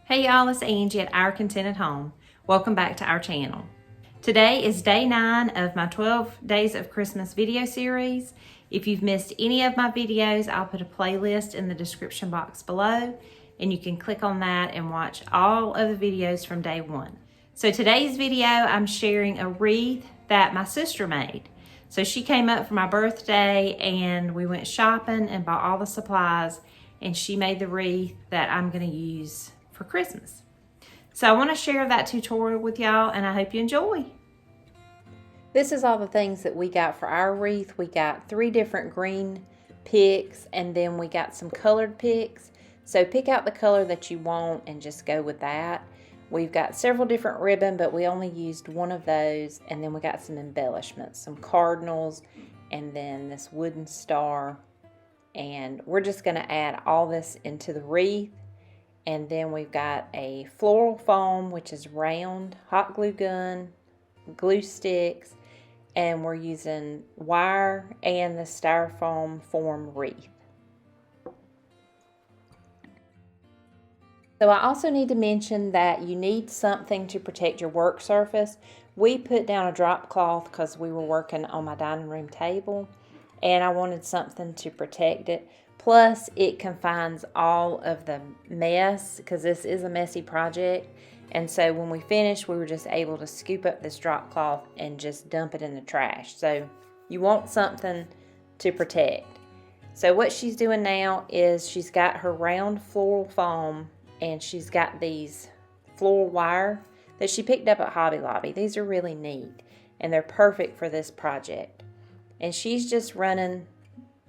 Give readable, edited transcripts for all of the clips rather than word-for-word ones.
Hey y'all, it's Angie at Our Contented Home. Welcome back to our channel. Today is day 9 of my 12 Days of Christmas video series. If you've missed any of my videos, I'll put a playlist in the description box below, and you can click on that and watch all of the videos from day 1. So today's video, I'm sharing a wreath that my sister made. So she came up for my birthday and we went shopping and bought all the supplies, and she made the wreath that I'm gonna use for Christmas. So I want to share that tutorial with y'all, and I hope you enjoy. This is all the things that we got for our wreath. We got 3 different green picks, and then we got some colored picks. So pick out the color that you want and just go with that. We've got several different ribbon, but we only used one of those, and then we got some embellishments, some cardinals, and then this wooden star. And we're just going to add all this into the wreath. And then we've got a floral foam, which is round, hot glue gun, glue sticks, and we're using wire and the styrofoam form wreath. So I also need to mention that you need something to protect your work surface. We put down a drop cloth because we were working on my dining room table, and I wanted something to protect it. Plus, it confines all of the mess because this is a messy project. And so when we finished, we were just able to scoop up this drop cloth and just dump it in the trash. So you want something to protect. So what she's doing now is she's got her round floral foam, and she's got these floral wire that she picked up at Hobby Lobby. These are really neat, and they're perfect for this project. And she's just running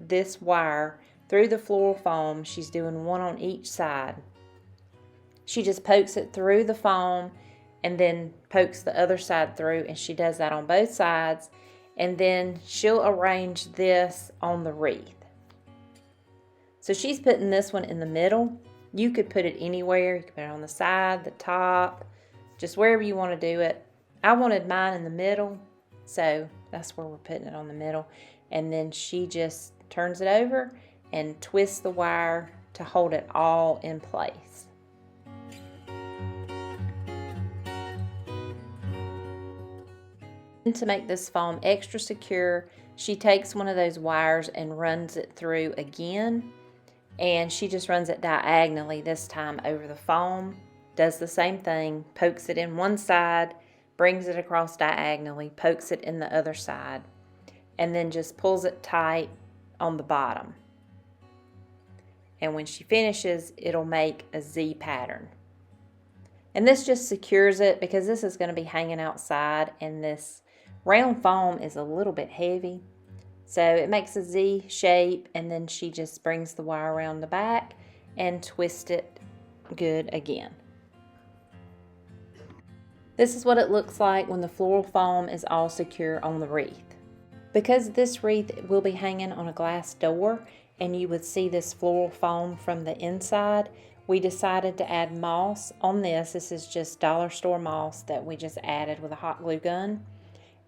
this wire through the floral foam. She's doing one on each side. She just pokes it through the foam and then pokes the other side through, and she does that on both sides, and then she'll arrange this on the wreath. So she's putting this one in the middle. You could put it anywhere. You could put it on the side, the top, just wherever you want to do it. I wanted mine in the middle, so that's where we're putting it, on the middle. And then she just turns it over and twist the wire to hold it all in place. And to make this foam extra secure, she takes one of those wires and runs it through again, and she just runs it diagonally this time over the foam, does the same thing, pokes it in one side, brings it across diagonally, pokes it in the other side, and then just pulls it tight on the bottom. And when she finishes, it'll make a Z pattern. And this just secures it because this is going to be hanging outside, and this round foam is a little bit heavy. So it makes a Z shape, and then she just brings the wire around the back and twists it good again. This is what it looks like when the floral foam is all secure on the wreath. Because this wreath will be hanging on a glass door, and you would see this floral foam from the inside, we decided to add moss on this. This is just dollar store moss that we just added with a hot glue gun.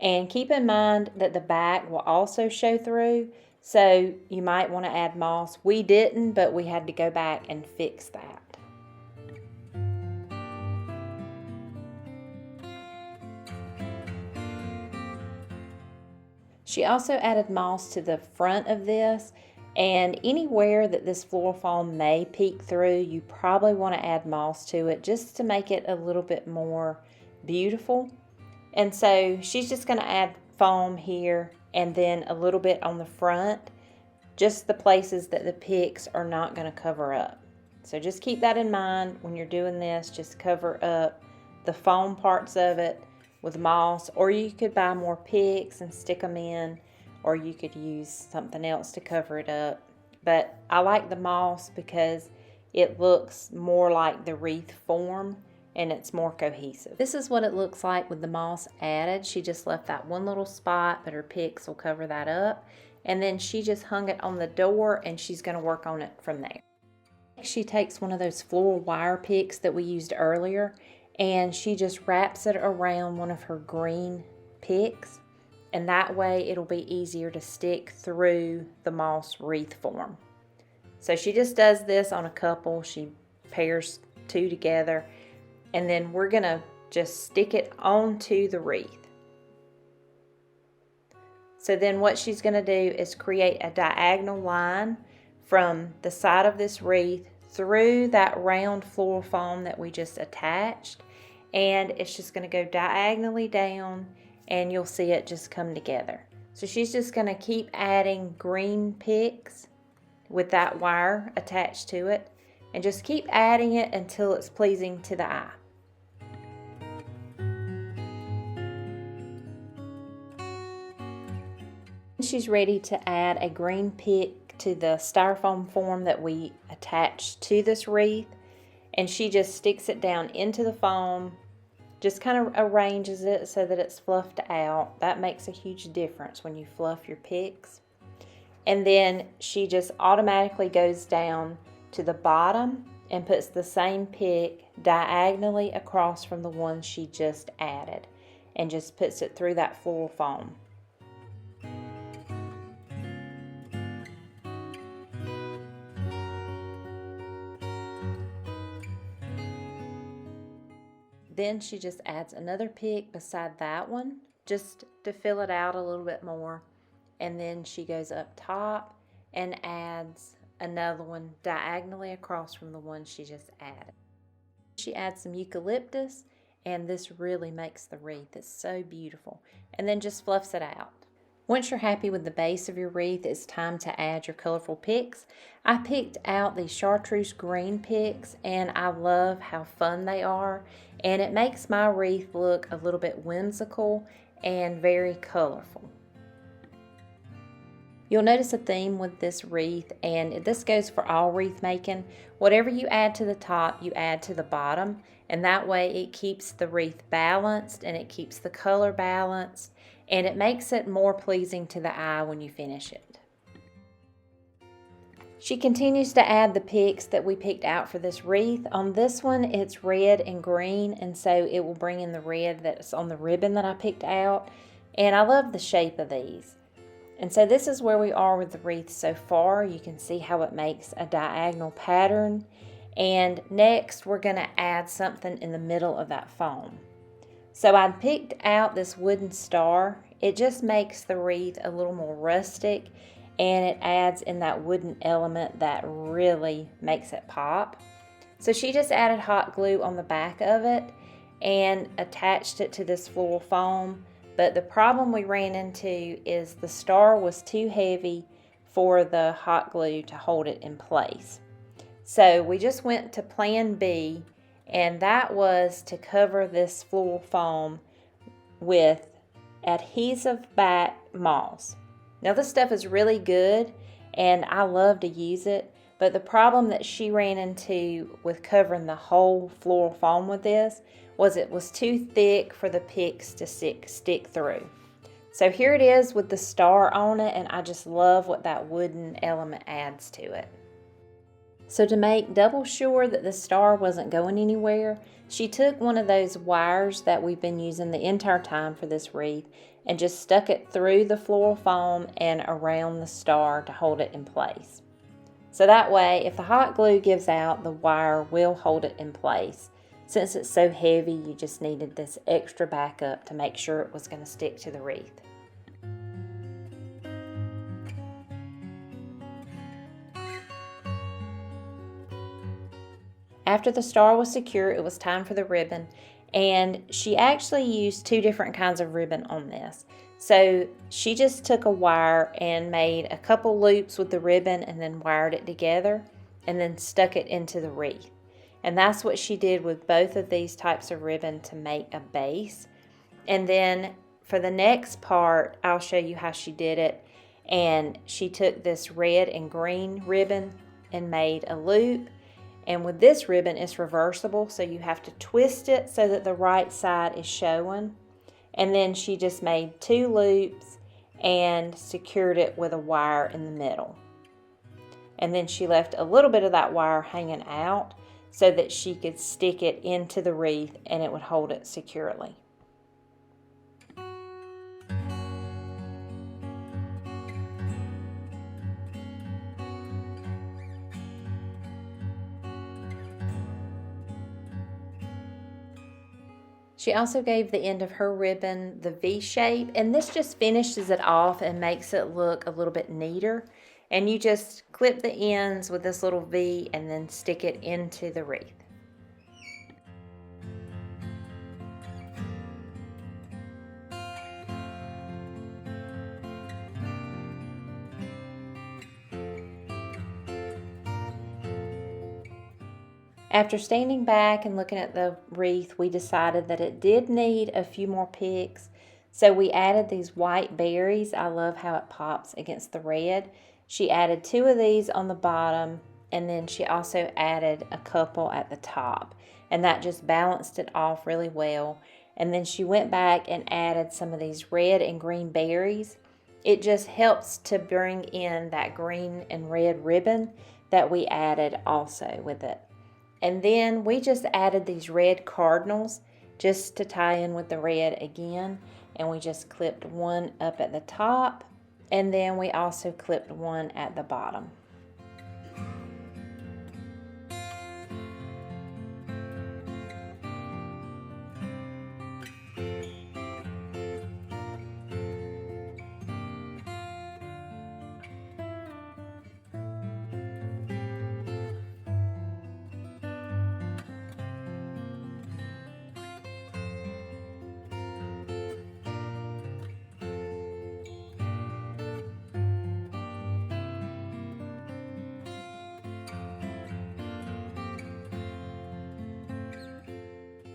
And keep in mind that the back will also show through, so you might want to add moss. We didn't, but we had to go back and fix that. She also added moss to the front of this, and anywhere that this floral foam may peek through, you probably want to add moss to it just to make it a little bit more beautiful. And so she's just going to add foam here and then a little bit on the front, just the places that the picks are not going to cover up. So just keep that in mind when you're doing this. Just cover up the foam parts of it with moss, or you could buy more picks and stick them in, or you could use something else to cover it up. But I like the moss because it looks more like the wreath form and it's more cohesive. This is what it looks like with the moss added. She just left that one little spot, but her picks will cover that up. And then she just hung it on the door, and she's going to work on it from there. She takes one of those floral wire picks that we used earlier, and she just wraps it around one of her green picks, and that way it'll be easier to stick through the moss wreath form. So she just does this on a couple. She pairs two together, and then we're gonna just stick it onto the wreath. So then what she's gonna do is create a diagonal line from the side of this wreath through that round floral foam that we just attached, and it's just gonna go diagonally down, and you'll see it just come together. So she's just gonna keep adding green picks with that wire attached to it, and just keep adding it until it's pleasing to the eye. She's ready to add a green pick to the styrofoam form that we attached to this wreath, and she just sticks it down into the foam, just kind of arranges it so that it's fluffed out. That makes a huge difference when you fluff your picks. And then she just automatically goes down to the bottom and puts the same pick diagonally across from the one she just added, and just puts it through that floral foam. Then she just adds another pick beside that one, just to fill it out a little bit more. And then she goes up top and adds another one diagonally across from the one she just added. She adds some eucalyptus, and this really makes the wreath. It's so beautiful. And then just fluffs it out. Once you're happy with the base of your wreath, it's time to add your colorful picks. I picked out these chartreuse green picks, and I love how fun they are, and it makes my wreath look a little bit whimsical and very colorful. You'll notice a theme with this wreath, and this goes for all wreath making. Whatever you add to the top, you add to the bottom, and that way it keeps the wreath balanced, and it keeps the color balanced, and it makes it more pleasing to the eye when you finish it. She continues to add the picks that we picked out for this wreath. On this one, it's red and green, and so it will bring in the red that's on the ribbon that I picked out, and I love the shape of these. And so this is where we are with the wreath so far. You can see how it makes a diagonal pattern. And next we're going to add something in the middle of that foam. So I picked out this wooden star. It just makes the wreath a little more rustic, and it adds in that wooden element that really makes it pop. So she just added hot glue on the back of it and attached it to this floral foam. But the problem we ran into is the star was too heavy for the hot glue to hold it in place. So we just went to plan B, and that was to cover this floral foam with adhesive back moss. Now this stuff is really good, and I love to use it, but the problem that she ran into with covering the whole floral foam with this was it was too thick for the picks to stick through. So here it is with the star on it, and I just love what that wooden element adds to it. So to make double sure that the star wasn't going anywhere, she took one of those wires that we've been using the entire time for this wreath and just stuck it through the floral foam and around the star to hold it in place. So that way, if the hot glue gives out, the wire will hold it in place. Since it's so heavy, you just needed this extra backup to make sure it was going to stick to the wreath. After the star was secure, it was time for the ribbon, and she actually used two different kinds of ribbon on this. So she just took a wire and made a couple loops with the ribbon and then wired it together and then stuck it into the wreath. And that's what she did with both of these types of ribbon to make a base. And then for the next part, I'll show you how she did it. And she took this red and green ribbon and made a loop. And with this ribbon, it's reversible, so you have to twist it so that the right side is showing. And then she just made two loops and secured it with a wire in the middle. And then she left a little bit of that wire hanging out so that she could stick it into the wreath and it would hold it securely. She also gave the end of her ribbon the V shape, and this just finishes it off and makes it look a little bit neater. And you just clip the ends with this little V and then stick it into the wreath. After standing back and looking at the wreath, we decided that it did need a few more picks. So we added these white berries. I love how it pops against the red. She added 2 of these on the bottom, and then she also added a couple at the top. And that just balanced it off really well. And then she went back and added some of these red and green berries. It just helps to bring in that green and red ribbon that we added also with it. And then we just added these red cardinals just to tie in with the red again. And we just clipped one up at the top, and then we also clipped one at the bottom.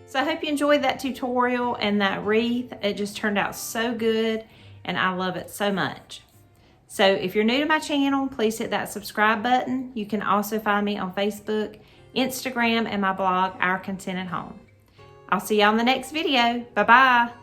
So I hope you enjoyed that tutorial and that wreath. It just turned out so good and I love it so much. So if you're new to my channel, please hit that subscribe button. You can also find me on Facebook, Instagram, and my blog, Our Contented Home. I'll see you on the next video. Bye-bye.